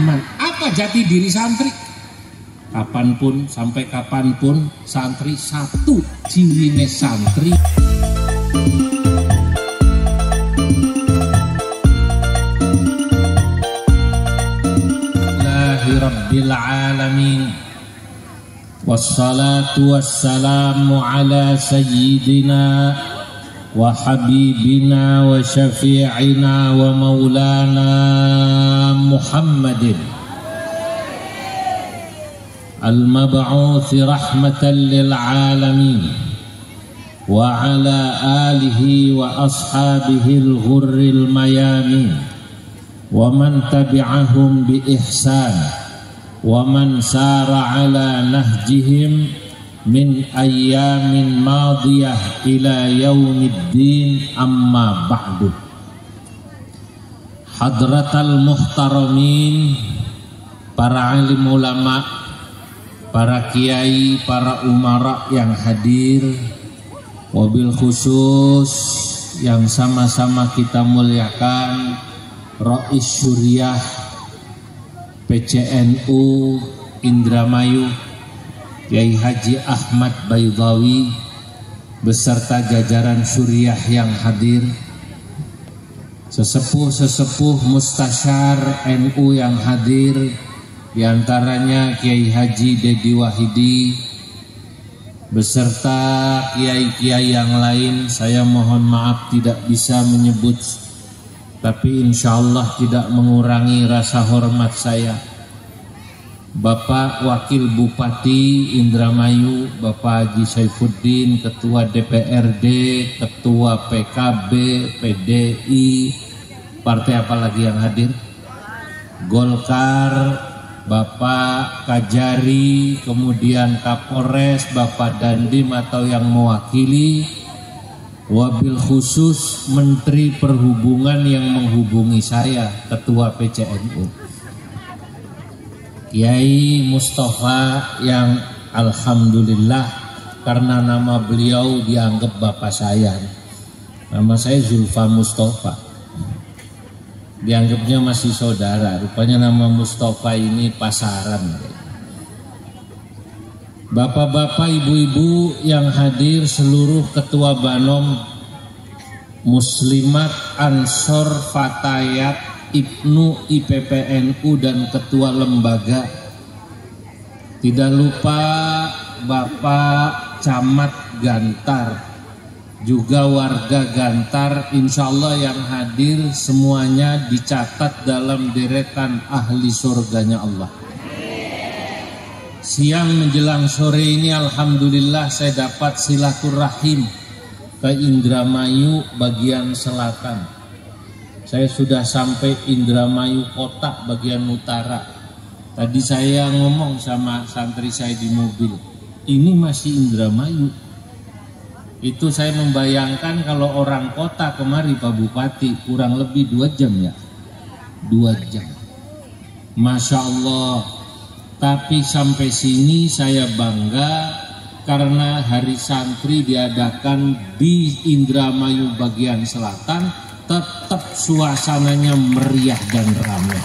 nyaman. Apa jati diri santri? Kapanpun, sampai kapanpun santri satu, cirine santri. Rabbil alamin, wassalatu wassalamu ala sayyidina wa habibina wa syafi'ina wa maulana Muhammadin al-mab'uthi rahmatan lil alamin wa ala alihi wa ashabihi al-ghurril mayamin wa man tabi'ahum bi ihsan wa man sara ala nahjihim min ayyamin madiyah ila yaumiddin, amma ba'du. Hadratal muhtaramin, para alim ulama, para kiai, para umara yang hadir, wabil khusus yang sama-sama kita muliakan Rais Syuriah PCNU Indramayu Kiai Haji Ahmad Baydawi beserta jajaran Syuriah yang hadir, sesepuh-sesepuh mustasyar NU yang hadir, diantaranya Kiai Haji Dedi Wahidi beserta kiai-kiai yang lain. Saya mohon maaf tidak bisa menyebut, tapi insya Allah tidak mengurangi rasa hormat saya. Bapak Wakil Bupati Indramayu, Bapak Haji Saifuddin, Ketua DPRD, Ketua PKB, PDI, partai apa lagi yang hadir? Golkar, Bapak Kajari, kemudian Kapolres, Bapak Dandim atau yang mewakili, wabil khusus Menteri Perhubungan yang menghubungi saya, Ketua PCNU Kiai Mustafa, yang alhamdulillah karena nama beliau dianggap bapak saya. Nama saya Zulfa Mustafa, dianggapnya masih saudara. Rupanya nama Mustafa ini pasaran. Bapak-bapak, ibu-ibu yang hadir, seluruh ketua Banom, Muslimat, Ansor, Fatayat, Ibnu, IPPNU dan ketua lembaga. Tidak lupa Bapak Camat Gantar, juga warga Gantar, insya Allah yang hadir semuanya dicatat dalam deretan ahli surganya Allah. Siang menjelang sore ini alhamdulillah saya dapat silaturahim ke Indramayu bagian selatan. Saya sudah sampai Indramayu kota bagian utara. Tadi saya ngomong sama santri saya di mobil, ini masih Indramayu. Itu saya membayangkan kalau orang kota kemari Pak Bupati kurang lebih 2 jam ya, 2 jam. Masya Allah. Tapi sampai sini saya bangga karena hari santri diadakan di Indramayu bagian selatan, tetap suasananya meriah dan ramai.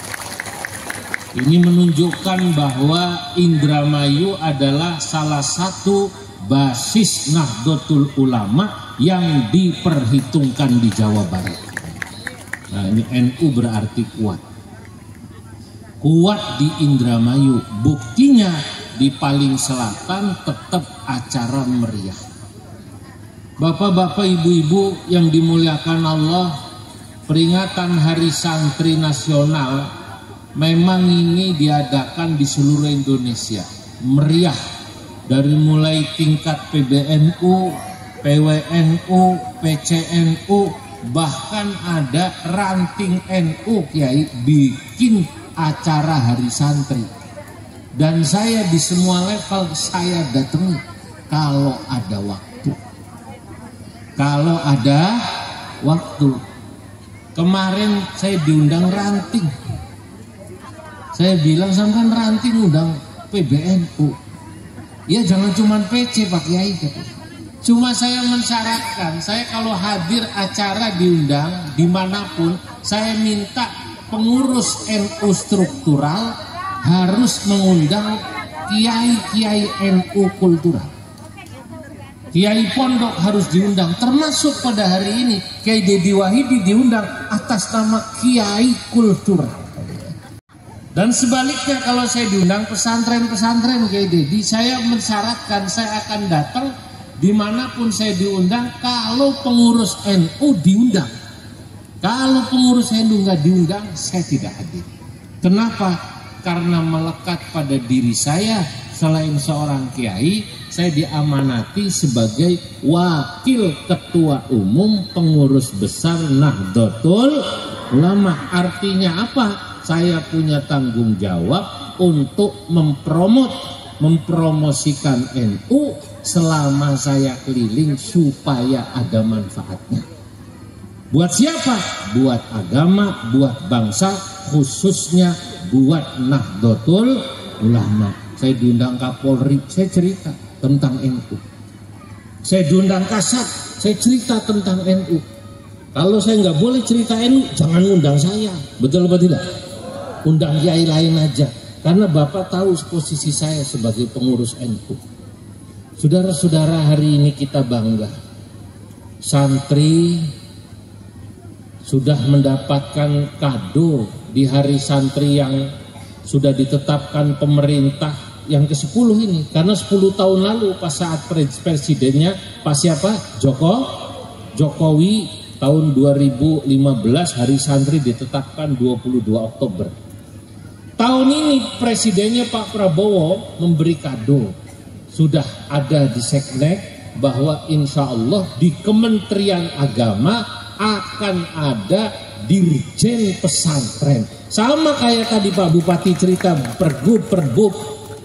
Ini menunjukkan bahwa Indramayu adalah salah satu basis Nahdlatul Ulama yang diperhitungkan di Jawa Barat. Nah, ini NU berarti kuat. Kuat di Indramayu, buktinya di paling selatan tetap acara meriah. Bapak-bapak, ibu-ibu yang dimuliakan Allah, peringatan Hari Santri Nasional memang ini diadakan di seluruh Indonesia. Meriah dari mulai tingkat PBNU, PWNU, PCNU, bahkan ada ranting NU Kiai bikin acara Hari Santri. Dan saya di semua level saya datangi kalau ada waktu. Kalau ada waktu. Kemarin saya diundang ranting. Saya bilang sampai ranting undang PBNU. Ya jangan cuma PC Pak Kiai. Cuma saya mensyaratkan, saya kalau hadir acara diundang dimanapun, saya minta pengurus NU struktural harus mengundang kiai-kiai NU kultural. Kiai pondok harus diundang, termasuk pada hari ini Kiai Dedi Wahidi diundang atas nama kiai kultural. Dan sebaliknya kalau saya diundang pesantren-pesantren Kiai Dedi, saya mensyaratkan saya akan datang dimanapun saya diundang kalau pengurus NU diundang. Kalau pengurus NU nggak diundang, saya tidak hadir. Kenapa? Karena melekat pada diri saya, selain seorang kiai, saya diamanati sebagai wakil ketua umum pengurus besar Nahdlatul Ulama. Artinya apa? Saya punya tanggung jawab untuk mempromosikan NU selama saya keliling supaya ada manfaatnya. Buat siapa? Buat agama, buat bangsa, khususnya buat Nahdlatul Ulama. Saya diundang Kapolri, saya cerita tentang NU. Saya diundang Kasat, saya cerita tentang NU. Kalau saya nggak boleh cerita NU, jangan undang saya. Betul apa tidak? Undang kiai lain aja. Karena Bapak tahu posisi saya sebagai pengurus NU. Saudara-saudara, hari ini kita bangga. Santri sudah mendapatkan kado di hari santri yang sudah ditetapkan pemerintah yang ke-10 ini. Karena 10 tahun lalu pas saat presidennya Pak siapa? Jokowi tahun 2015 hari santri ditetapkan 22 Oktober. Tahun ini presidennya Pak Prabowo memberi kado. Sudah ada di Seknek bahwa insya Allah di Kementerian Agama akan ada dirjen pesantren. Sama kayak tadi Pak Bupati cerita pergub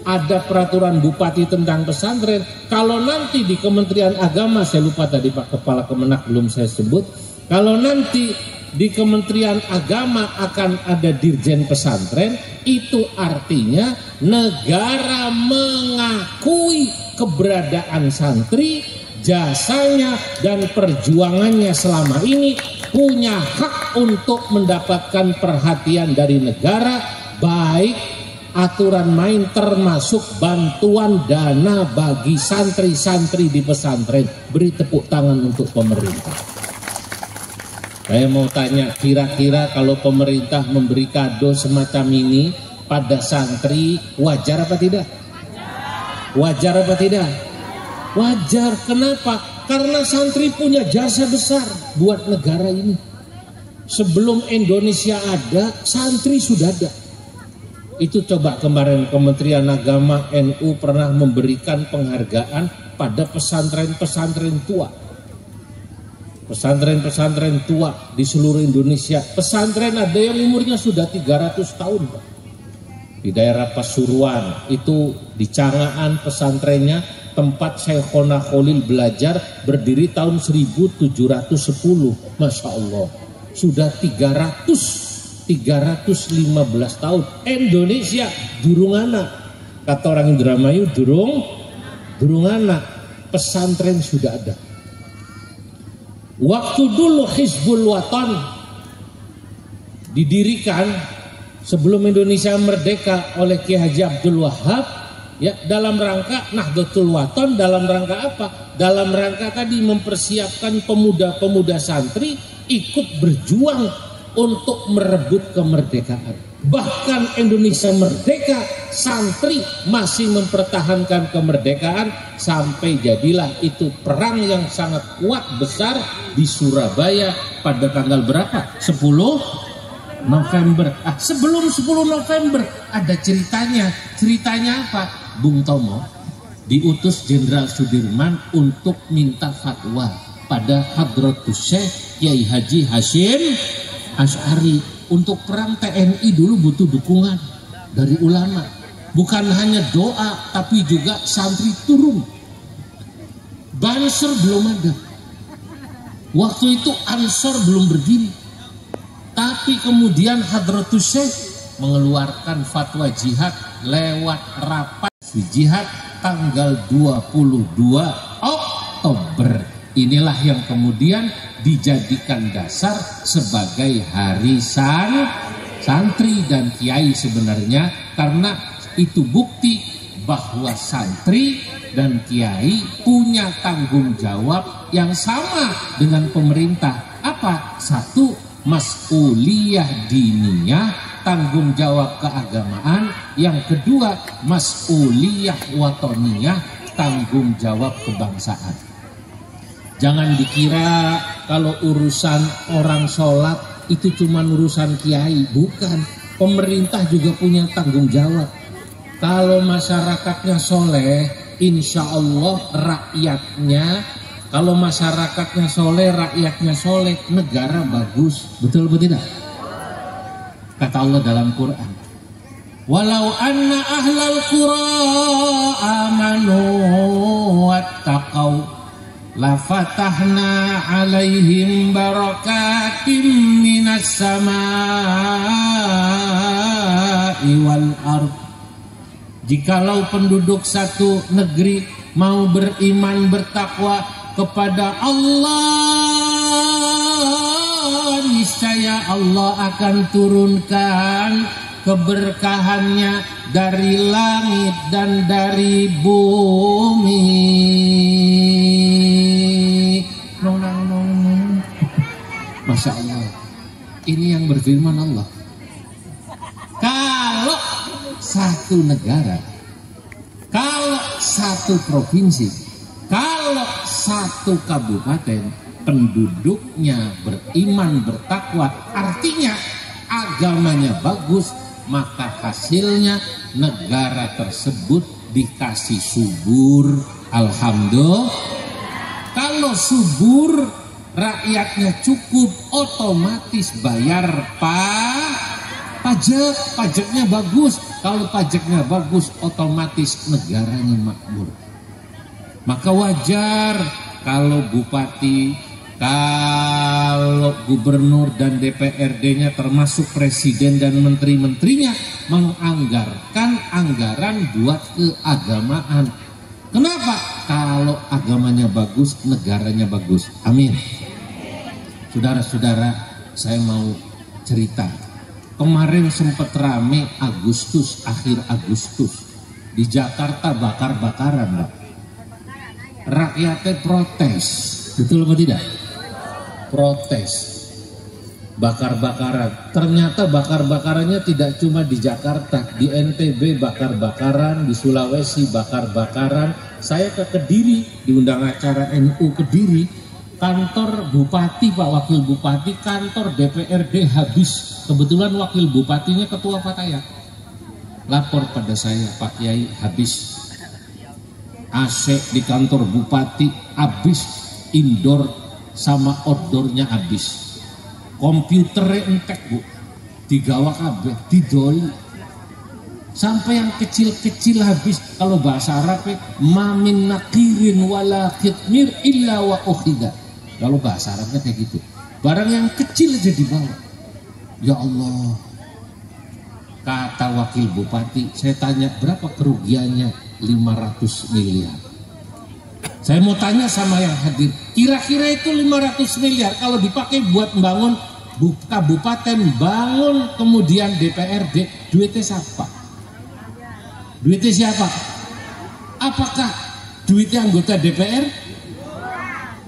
ada peraturan bupati tentang pesantren. Kalau nanti di Kementerian Agama, saya lupa tadi Pak Kepala Kemenak belum saya sebut, kalau nanti di Kementerian Agama akan ada dirjen pesantren, itu artinya negara mengakui keberadaan santri, jasanya dan perjuangannya selama ini, punya hak untuk mendapatkan perhatian dari negara, baik aturan main termasuk bantuan dana bagi santri-santri di pesantren. Beri tepuk tangan untuk pemerintah. Saya mau tanya, kira-kira kalau pemerintah memberi kado semacam ini pada santri, wajar apa tidak? Wajar apa tidak? Wajar. Kenapa? Karena santri punya jasa besar buat negara ini. Sebelum Indonesia ada, santri sudah ada. Itu coba kemarin Kementerian Agama NU pernah memberikan penghargaan pada pesantren-pesantren tua. Pesantren-pesantren tua di seluruh Indonesia. Pesantren ada yang umurnya sudah 300 tahun. Di daerah Pasuruan, itu di Cangaan pesantrennya, tempat Syekhona Khalil belajar, berdiri tahun 1710. Masya Allah, sudah 315 tahun. Indonesia durung anak. Kata orang Indramayu, durung anak. Pesantren sudah ada. Waktu dulu Hizbul Wathan didirikan sebelum Indonesia merdeka oleh Kiai Haji Abdul Wahab, ya, dalam rangka Nahdlatul Wathan, dalam rangka apa? Dalam rangka tadi mempersiapkan pemuda-pemuda santri ikut berjuang untuk merebut kemerdekaan. Bahkan Indonesia merdeka, santri masih mempertahankan kemerdekaan, sampai jadilah itu perang yang sangat kuat besar di Surabaya pada tanggal berapa? 10 November. Sebelum 10 November ada ceritanya. Ceritanya apa? Bung Tomo diutus Jenderal Sudirman untuk minta fatwa pada Hadratus Syekh Kiai Haji Hashim Asy'ari. Untuk perang TNI dulu butuh dukungan dari ulama. Bukan hanya doa, tapi juga santri turun. Banser belum ada. Waktu itu Ansor belum berdiri. Tapi kemudian Hadratus Syekh mengeluarkan fatwa jihad lewat rapat jihad tanggal 22 Oktober. Inilah yang kemudian dijadikan dasar sebagai hari santri dan kiai sebenarnya, karena itu bukti bahwa santri dan kiai punya tanggung jawab yang sama dengan pemerintah. Apa? Satu, mas'uliyah diniyah, tanggung jawab keagamaan. Yang kedua, mas'uliyah watoniyah, tanggung jawab kebangsaan. Jangan dikira kalau urusan orang sholat itu cuma urusan kiai. Bukan, pemerintah juga punya tanggung jawab. Kalau masyarakatnya soleh, insya Allah rakyatnya, kalau masyarakatnya soleh, rakyatnya soleh, negara bagus. Betul atau tidak? Kata Allah dalam Quran, walau anna ahlal qura amanu wattaqau lafatahna alaihim barakatim minas samai wal ardh. Jikalau penduduk satu negeri mau beriman bertakwa kepada Allah, niscaya Allah akan turunkan keberkahannya dari langit dan dari bumi. Masya Allah, ini yang berfirman Allah. Kalau satu negara, kalau satu provinsi, kalau satu kabupaten penduduknya beriman bertakwa, artinya agamanya bagus, maka hasilnya negara tersebut dikasih subur. Alhamdulillah. Kalau subur, rakyatnya cukup, otomatis bayar pajaknya bagus. Kalau pajaknya bagus, otomatis negaranya makmur. Maka wajar kalau bupati, kalau gubernur dan DPRD-nya termasuk presiden dan menteri-menterinya menganggarkan anggaran buat keagamaan. Kenapa? Kalau agamanya bagus, negaranya bagus. Amin. Saudara-saudara, saya mau cerita. Kemarin sempat rame Agustus, akhir Agustus. Di Jakarta bakar-bakaran, Mbak. Rakyatnya protes. Betul apa tidak? Protes. Bakar-bakaran. Ternyata bakar-bakarannya tidak cuma di Jakarta. Di NTB bakar-bakaran, di Sulawesi bakar-bakaran. Saya ke Kediri, diundang acara NU Kediri. Kantor bupati, Pak Wakil Bupati, kantor DPRD habis. Kebetulan wakil bupatinya ketua Fatayat. Lapor pada saya, Pak Kiai, habis. AC di kantor bupati habis, indoor sama outdoornya habis. Komputernya entek, Bu. Digawa kabeh, didoli. Sampai yang kecil-kecil habis. Kalau bahasa Arab, mamin nakirin wala khitmir illa wa ukhida. Kalau bahasa Arabnya kayak gitu. Barang yang kecil aja dibawa. Ya Allah. Kata wakil bupati, saya tanya berapa kerugiannya? 500 miliar. Saya mau tanya sama yang hadir, kira-kira itu 500 miliar kalau dipakai buat membangun kabupaten, bangun kemudian DPRD, duitnya siapa? Duitnya siapa? Apakah duitnya anggota DPR?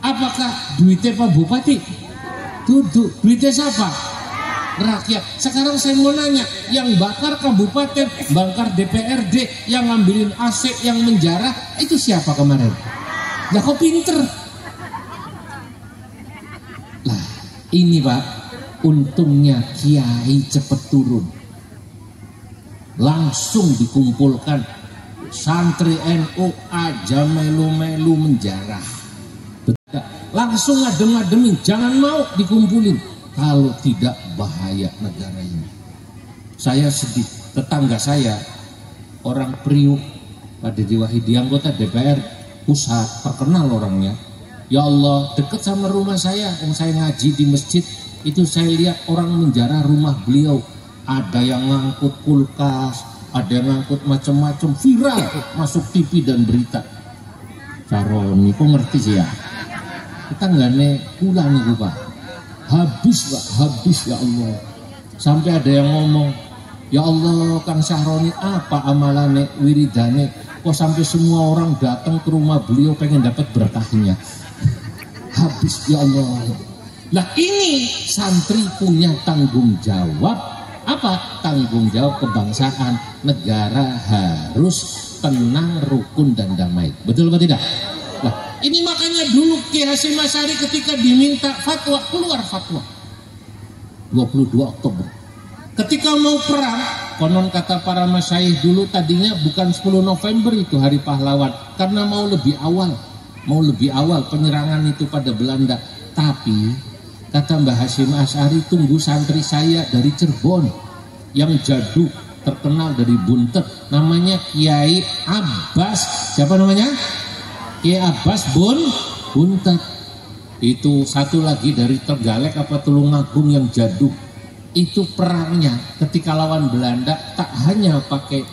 Apakah duitnya Pak Bupati? Duduk. Duitnya siapa? Rakyat. Sekarang saya mau nanya, yang bakar kabupaten, bakar DPRD, yang ngambilin AC, yang menjarah, itu siapa kemarin? Lah kok pinter? Lah ini Pak, untungnya kiai cepet turun. Langsung dikumpulkan santri NU aja melu-melu menjarah. Betul. Langsung ngadem-ngademin, jangan mau dikumpulin. Kalau tidak bahaya negara ini. Saya sedih, tetangga saya orang Priuk, Pak Dede Wahidi, anggota DPR pusat, terkenal orangnya. Ya Allah, dekat sama rumah saya, yang saya ngaji di masjid, itu saya lihat orang menjarah rumah beliau. Ada yang ngangkut kulkas, ada yang ngangkut macam-macam, viral masuk TV dan berita. Caroni, kok ngerti sih ya? Kita nggak nih pulang nih Pak. Habis Pak, habis ya Allah. Sampai ada yang ngomong, ya Allah Kang Syahroni apa amalane wiridane kok sampai semua orang datang ke rumah beliau pengen dapat berkahnya. Habis ya Allah. Nah ini santri punya tanggung jawab apa? Tanggung jawab kebangsaan. Negara harus tenang, rukun dan damai. Betul atau tidak? Nah ini makanya dulu Ki Hasyim Asy'ari ketika diminta fatwa, keluar fatwa 22 Oktober ketika mau perang. Konon kata para masyayikh dulu tadinya bukan 10 November itu hari pahlawan, karena mau lebih awal penyerangan itu pada Belanda. Tapi kata Mbah Hasyim Asy'ari, tunggu santri saya dari Cirebon yang jaduk terkenal dari Buntet, namanya Kiai Abbas. Siapa namanya? Kiai Abbas Buntet. Itu satu lagi dari Tergalek apa Tulungagung yang jaduk. Itu perangnya ketika lawan Belanda tak hanya pakai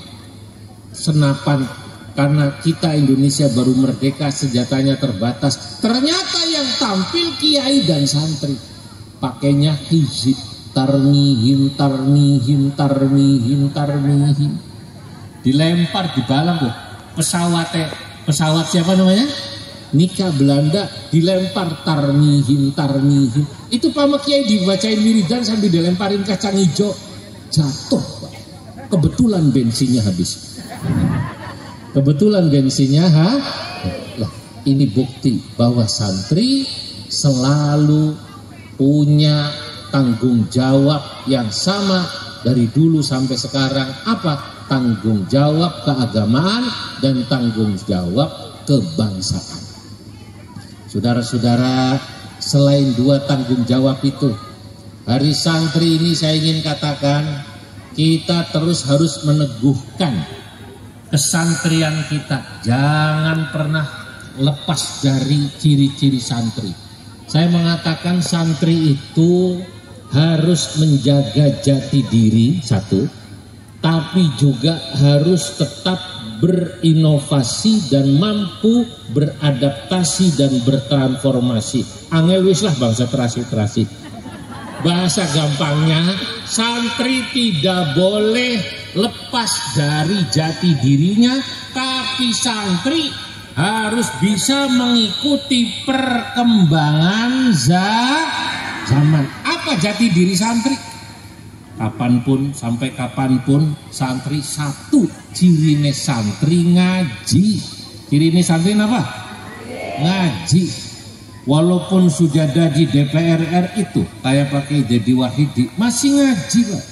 senapan, karena kita Indonesia baru merdeka, senjatanya terbatas. Ternyata yang tampil kiai dan santri pakainya hizib, tarmihim, dilempar di balang tuh pesawat siapa namanya? Nikah Belanda, dilempar tarmihim. Itu Pak Kiai dibacain wiridan sambil dilemparin kacang hijau, jatuh. Kebetulan bensinnya habis. Lah, ini bukti bahwa santri selalu punya tanggung jawab yang sama dari dulu sampai sekarang. Apa? Tanggung jawab keagamaan dan tanggung jawab kebangsaan. Saudara-saudara, selain dua tanggung jawab itu, hari santri ini saya ingin katakan, kita terus harus meneguhkan kesantrian kita. Jangan pernah lepas dari ciri-ciri santri. Saya mengatakan santri itu harus menjaga jati diri, satu, tapi juga harus tetap berinovasi dan mampu beradaptasi dan bertransformasi. Angel wis lah bangsa terasi. Bahasa gampangnya, santri tidak boleh lepas dari jati dirinya, tapi santri harus bisa mengikuti perkembangan zaman. Apa jati diri santri? Kapanpun, sampai kapanpun santri satu, cirine santri ngaji. Cirine santri apa? Ngaji. Walaupun sudah ada di DPR itu kayak pakai Dedi Wahidi, masih ngaji lah.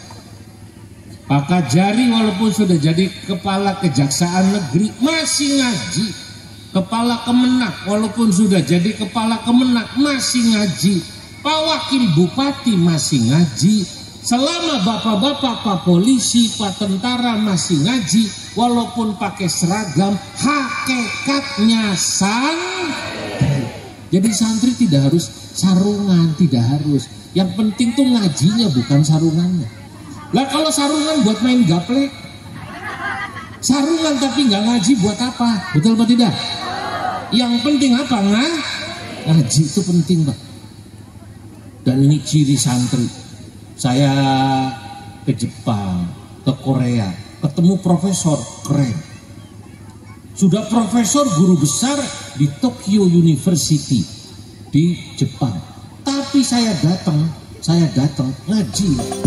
Pak Kajari walaupun sudah jadi kepala kejaksaan negeri, masih ngaji. Kepala Kemenak walaupun sudah jadi kepala Kemenak, masih ngaji. Pak Wakil Bupati masih ngaji. Selama bapak-bapak, pak polisi, pak tentara masih ngaji, walaupun pakai seragam, hakikatnya santri. Jadi santri tidak harus sarungan, tidak harus. Yang penting tuh ngajinya, bukan sarungannya. Lah kalau sarungan buat main gaplek, sarungan tapi nggak ngaji buat apa? Betul apa tidak? Yang penting apa? Ngaji itu penting, Pak. Dan ini ciri santri. Saya ke Jepang, ke Korea, ketemu profesor keren. Sudah profesor guru besar di Tokyo University di Jepang. Tapi saya datang ngaji.